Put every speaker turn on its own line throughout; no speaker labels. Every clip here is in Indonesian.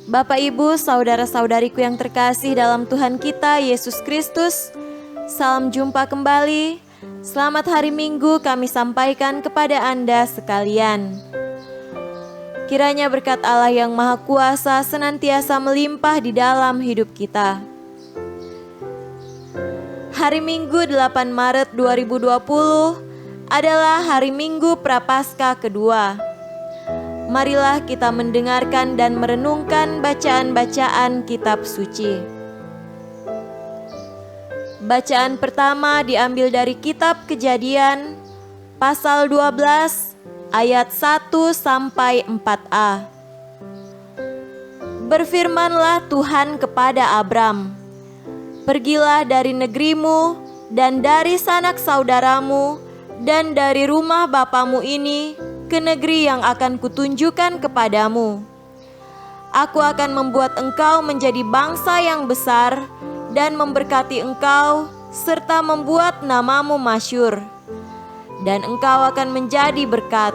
Bapak, Ibu, saudara-saudariku yang terkasih dalam Tuhan kita Yesus Kristus, salam jumpa kembali. Selamat hari Minggu kami sampaikan kepada Anda sekalian. Kiranya berkat Allah yang Maha Kuasa senantiasa melimpah di dalam hidup kita. Hari Minggu 8 Maret 2020 adalah hari Minggu Prapaskah kedua. Marilah kita mendengarkan dan merenungkan bacaan-bacaan kitab suci. Bacaan pertama diambil dari kitab Kejadian pasal 12 ayat 1 sampai 4a. Berfirmanlah Tuhan kepada Abram, "Pergilah dari negerimu dan dari sanak saudaramu dan dari rumah bapamu ini ke negeri yang akan kutunjukkan kepadamu. Aku akan membuat engkau menjadi bangsa yang besar dan memberkati engkau serta membuat namamu masyhur, dan engkau akan menjadi berkat.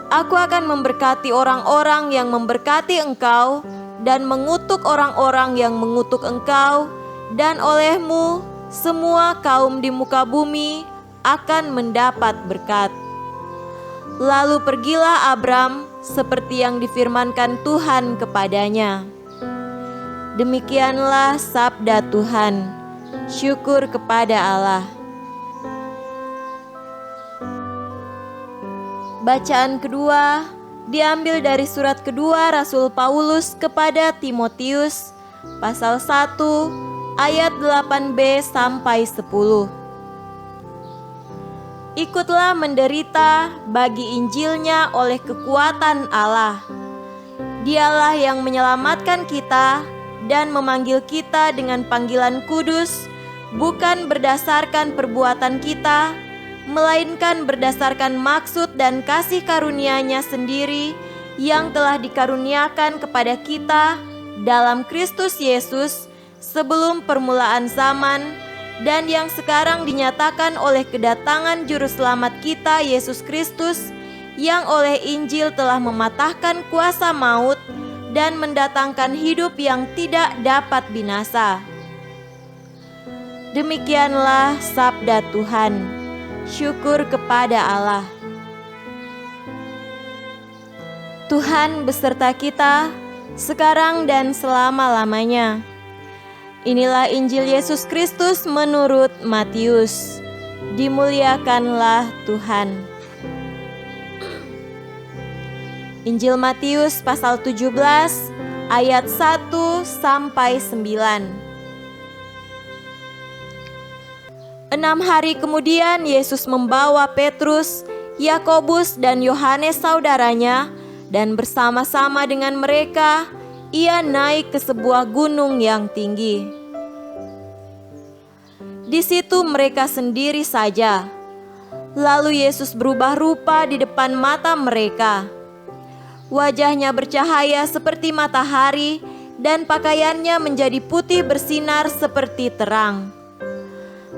Aku akan memberkati orang-orang yang memberkati engkau dan mengutuk orang-orang yang mengutuk engkau, dan olehmu semua kaum di muka bumi akan mendapat berkat." Lalu pergilah Abram seperti yang difirmankan Tuhan kepadanya. Demikianlah sabda Tuhan. Syukur kepada Allah. Bacaan kedua diambil dari surat kedua Rasul Paulus kepada Timotius pasal 1 ayat 8b sampai 10. Ikutlah menderita bagi Injilnya oleh kekuatan Allah. Dialah yang menyelamatkan kita dan memanggil kita dengan panggilan kudus, bukan berdasarkan perbuatan kita, melainkan berdasarkan maksud dan kasih karunia-Nya sendiri yang telah dikaruniakan kepada kita dalam Kristus Yesus sebelum permulaan zaman, dan yang sekarang dinyatakan oleh kedatangan Juru Selamat kita Yesus Kristus, yang oleh Injil telah mematahkan kuasa maut dan mendatangkan hidup yang tidak dapat binasa. Demikianlah sabda Tuhan. Syukur kepada Allah. Tuhan beserta kita sekarang dan selama-lamanya. Inilah Injil Yesus Kristus menurut Matius. Dimuliakanlah Tuhan. Injil Matius pasal 17 ayat 1 sampai 9. 6 hari kemudian Yesus membawa Petrus, Yakobus dan Yohanes saudaranya, dan bersama-sama dengan mereka Ia naik ke sebuah gunung yang tinggi. Di situ mereka sendiri saja. Lalu Yesus berubah rupa di depan mata mereka. Wajahnya bercahaya seperti matahari dan pakaiannya menjadi putih bersinar seperti terang.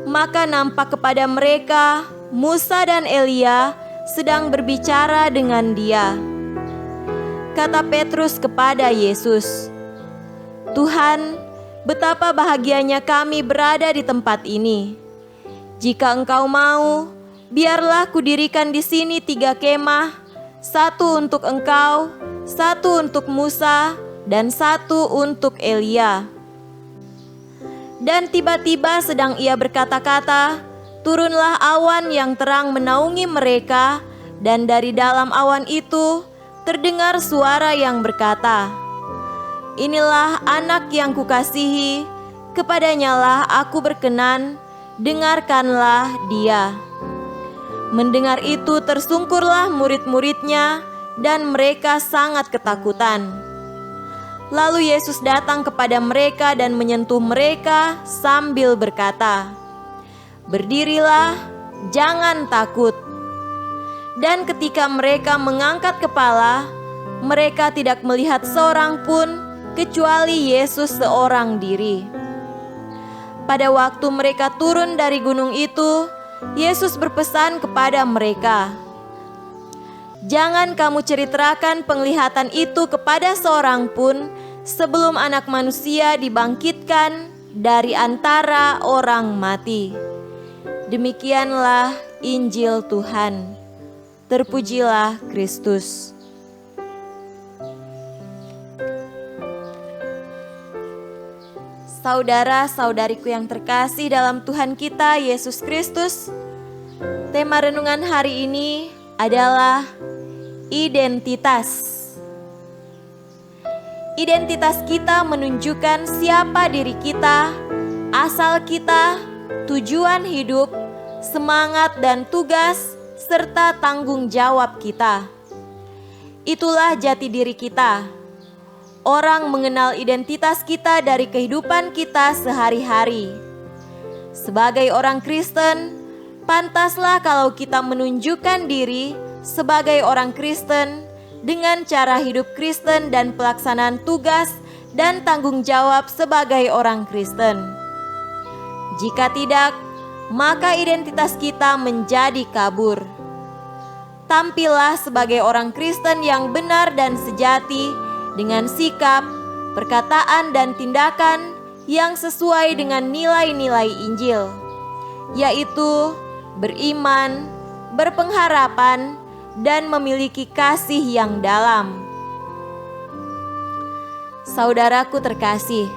Maka nampak kepada mereka Musa dan Elia sedang berbicara dengan Dia. Kata Petrus kepada Yesus, "Tuhan, betapa bahagianya kami berada di tempat ini. Jika Engkau mau, biarlah kudirikan di sini 3 kemah, 1 untuk Engkau, 1 untuk Musa, dan 1 untuk Elia." Dan tiba-tiba sedang ia berkata-kata, turunlah awan yang terang menaungi mereka, dan dari dalam awan itu terdengar suara yang berkata, "Inilah anak yang kukasihi, kepadanyalah aku berkenan, dengarkanlah dia." Mendengar itu tersungkurlah murid-muridnya, dan mereka sangat ketakutan. Lalu Yesus datang kepada mereka dan menyentuh mereka sambil berkata, "Berdirilah, jangan takut." Dan ketika mereka mengangkat kepala, mereka tidak melihat seorang pun kecuali Yesus seorang diri. Pada waktu mereka turun dari gunung itu, Yesus berpesan kepada mereka, Jangan kamu ceritakan penglihatan itu kepada seorang pun sebelum Anak Manusia dibangkitkan dari antara orang mati. Demikianlah Injil Tuhan. Terpujilah Kristus. Saudara-saudariku yang terkasih dalam Tuhan kita Yesus Kristus, tema renungan hari ini adalah identitas. Identitas kita menunjukkan siapa diri kita, asal kita, tujuan hidup, semangat dan tugas, serta tanggung jawab kita. Itulah jati diri kita. Orang mengenal identitas kita dari kehidupan kita sehari-hari. Sebagai orang Kristen, pantaslah kalau kita menunjukkan diri sebagai orang Kristen dengan cara hidup Kristen dan pelaksanaan tugas dan tanggung jawab sebagai orang Kristen. Jika tidak, maka identitas kita menjadi kabur. Tampillah sebagai orang Kristen yang benar dan sejati, dengan sikap, perkataan, dan tindakan yang sesuai dengan nilai-nilai Injil, yaitu beriman, berpengharapan, dan memiliki kasih yang dalam. Saudaraku terkasih,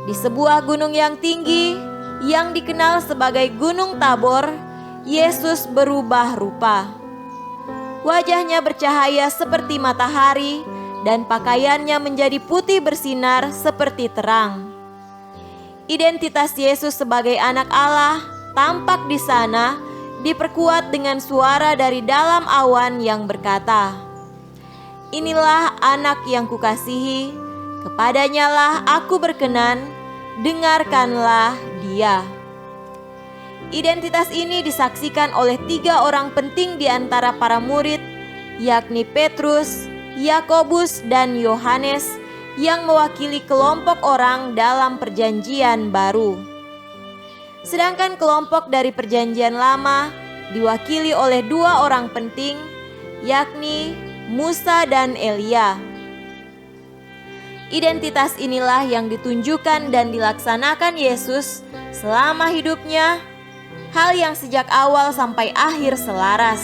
di sebuah gunung yang tinggi yang dikenal sebagai Gunung Tabor, Yesus berubah rupa. Wajahnya bercahaya seperti matahari dan pakaiannya menjadi putih bersinar seperti terang. Identitas Yesus sebagai anak Allah tampak di sana, diperkuat dengan suara dari dalam awan yang berkata, "Inilah anak yang kukasihi, kepadanyalah aku berkenan, dengarkanlah dia." Identitas ini disaksikan oleh 3 orang penting di antara para murid, yakni Petrus, Yakobus, dan Yohanes, yang mewakili kelompok orang dalam Perjanjian Baru. Sedangkan kelompok dari Perjanjian Lama diwakili oleh 2 orang penting, yakni Musa dan Elia. Identitas inilah yang ditunjukkan dan dilaksanakan Yesus selama hidupnya, hal yang sejak awal sampai akhir selaras.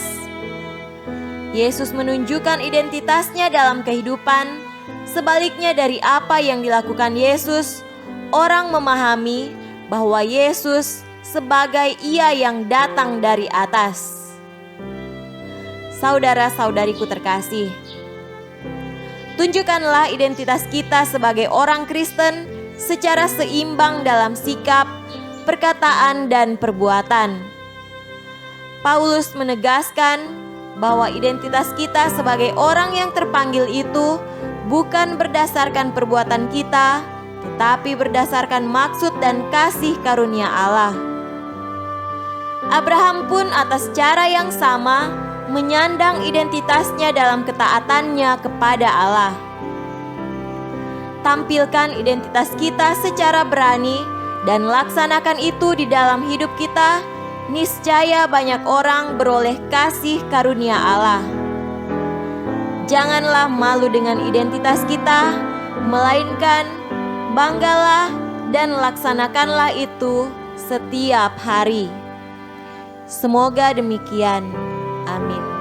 Yesus menunjukkan identitasnya dalam kehidupan. Sebaliknya dari apa yang dilakukan Yesus, orang memahami bahwa Yesus sebagai Ia yang datang dari atas. Saudara-saudariku terkasih, tunjukkanlah identitas kita sebagai orang Kristen secara seimbang dalam sikap, perkataan, dan perbuatan. Paulus menegaskan bahwa identitas kita sebagai orang yang terpanggil itu bukan berdasarkan perbuatan kita, tetapi berdasarkan maksud dan kasih karunia Allah. Abraham pun atas cara yang sama menyandang identitasnya dalam ketaatannya kepada Allah. Tampilkan identitas kita secara berani dan laksanakan itu di dalam hidup kita, niscaya banyak orang beroleh kasih karunia Allah. Janganlah malu dengan identitas kita, melainkan banggalah dan laksanakanlah itu setiap hari. Semoga demikian. Amin.